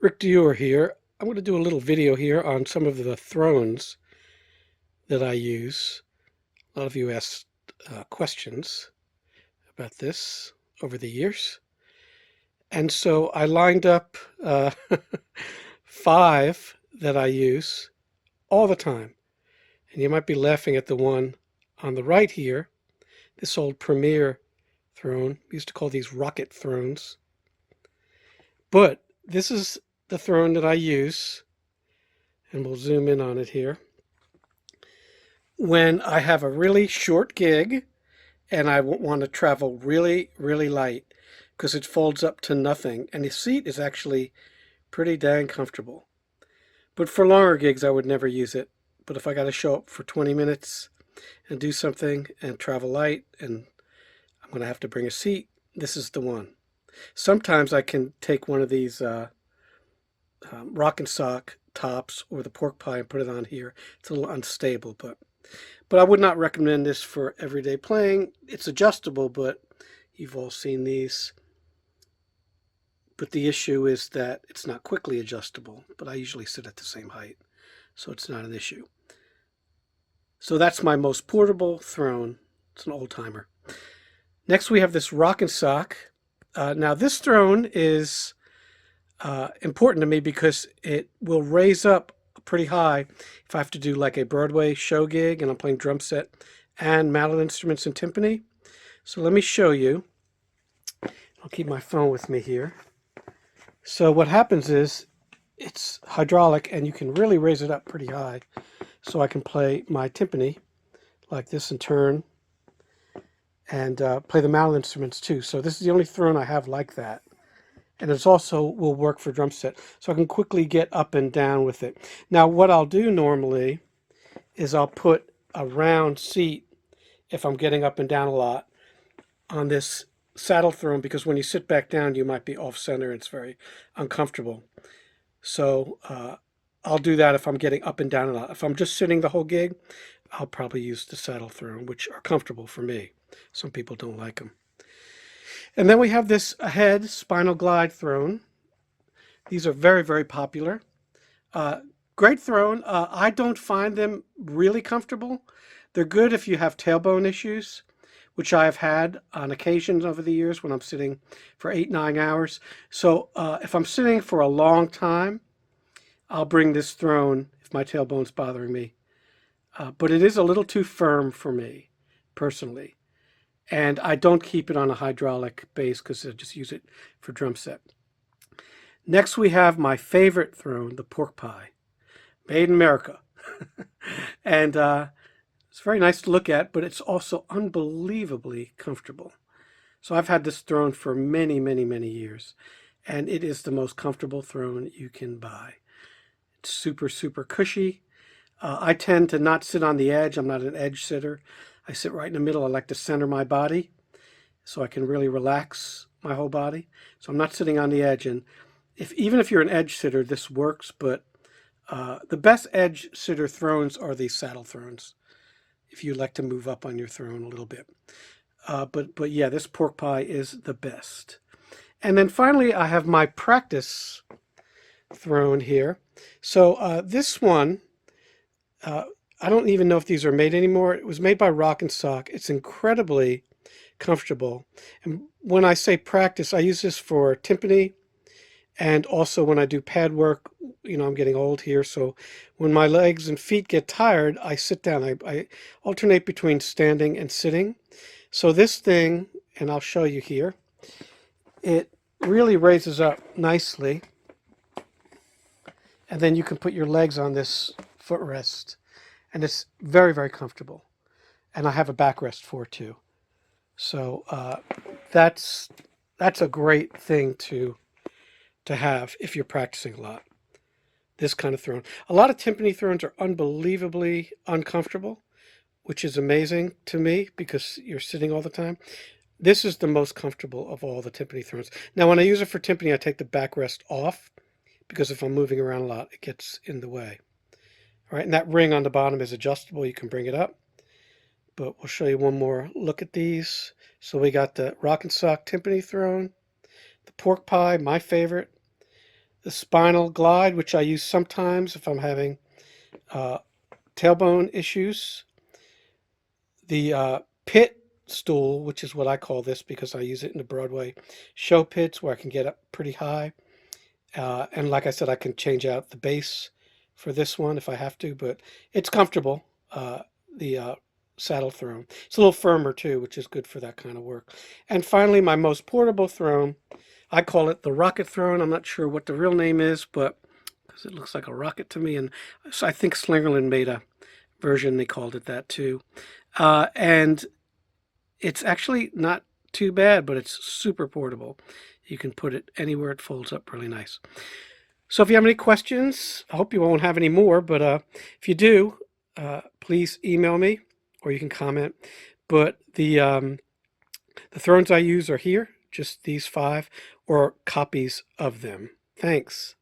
Rick Dewar here. I'm going to do a little video here on some of the thrones that I use. A lot of you asked questions about this over the years. And so I lined up five that I use all the time. And you might be laughing at the one on the right here, this old Premier throne. We used to call these rocket thrones. But this is the throne that I use, and we'll zoom in on it here. When I have a really short gig and I want to travel really, really light because it folds up to nothing and the seat is actually pretty dang comfortable. But for longer gigs, I would never use it. But if I got to show up for 20 minutes and do something and travel light and I'm going to have to bring a seat, this is the one. Sometimes I can take one of these rock and sock tops or the pork pie and put it on here. It's a little unstable, but I would not recommend this for everyday playing. It's adjustable, but you've all seen these. But the issue is that it's not quickly adjustable, but I usually sit at the same height, so it's not an issue. So that's my most portable throne. It's an old timer. Next we have this rock and sock. Now this throne is important to me because it will raise up pretty high if I have to do like a Broadway show gig and I'm playing drum set and mallet instruments and timpani. So let me show you. I'll keep my phone with me here. So what happens is it's hydraulic and you can really raise it up pretty high. So I can play my timpani like this and turn and play the mallet instruments too. So this is the only throne I have like that. And it also will work for drum set. So I can quickly get up and down with it. Now what I'll do normally is I'll put a round seat, if I'm getting up and down a lot, on this saddle throne, because when you sit back down you might be off center. It's very uncomfortable. So I'll do that if I'm getting up and down a lot. If I'm just sitting the whole gig, I'll probably use the saddle throne, which are comfortable for me. Some people don't like them. And then we have this head spinal glide throne. These are very, very popular. Great throne. I don't find them really comfortable. They're good if you have tailbone issues, which I have had on occasions over the years when I'm sitting for 8-9 hours. So if I'm sitting for a long time, I'll bring this throne if my tailbone's bothering me. But it is a little too firm for me, personally. And I don't keep it on a hydraulic base because I just use it for drum set. Next we have my favorite throne, the pork pie, made in America. And it's very nice to look at, but it's also unbelievably comfortable. So I've had this throne for many, many, many years, and it is the most comfortable throne you can buy. It's super, super cushy. I tend to not sit on the edge. I'm not an edge sitter. I sit right in the middle. I like to center my body so I can really relax my whole body. So I'm not sitting on the edge. And even if you're an edge sitter, this works. But the best edge sitter thrones are these saddle thrones, if you like to move up on your throne a little bit. But yeah, this pork pie is the best. And then finally, I have my practice throne here. So this one, I don't even know if these are made anymore. It was made by Rock and Sock. It's incredibly comfortable. And when I say practice, I use this for timpani and also when I do pad work. You know, I'm getting old here, so when my legs and feet get tired, I sit down. I alternate between standing and sitting. So this thing, and I'll show you here, it really raises up nicely. And then you can put your legs on this footrest. And it's very, very comfortable. And I have a backrest for it too. So that's a great thing to have if you're practicing a lot. This kind of throne. A lot of timpani thrones are unbelievably uncomfortable, which is amazing to me because you're sitting all the time. This is the most comfortable of all the timpani thrones. Now when I use it for timpani, I take the backrest off because if I'm moving around a lot, it gets in the way. All right, and that ring on the bottom is adjustable. You can bring it up. But we'll show you one more look at these. So we got the Rock and Sock timpani throne, the pork pie, my favorite, the Spinal Glide, which I use sometimes if I'm having uh, tailbone issues. The pit stool, which is what I call this because I use it in the Broadway show pits where I can get up pretty high. And like I said, I can change out the base for this one if I have to, but it's comfortable. The saddle throne. It's a little firmer too, which is good for that kind of work. And finally, my most portable throne. I call it the rocket throne. I'm not sure what the real name is, but because it looks like a rocket to me. And so I think Slingerland made a version, they called it that too. And it's actually not too bad, but it's super portable. You can put it anywhere. It folds up really nice. So if you have any questions, I hope you won't have any more, but if you do, please email me or you can comment. But the thrones I use are here, just these 5, or copies of them. Thanks.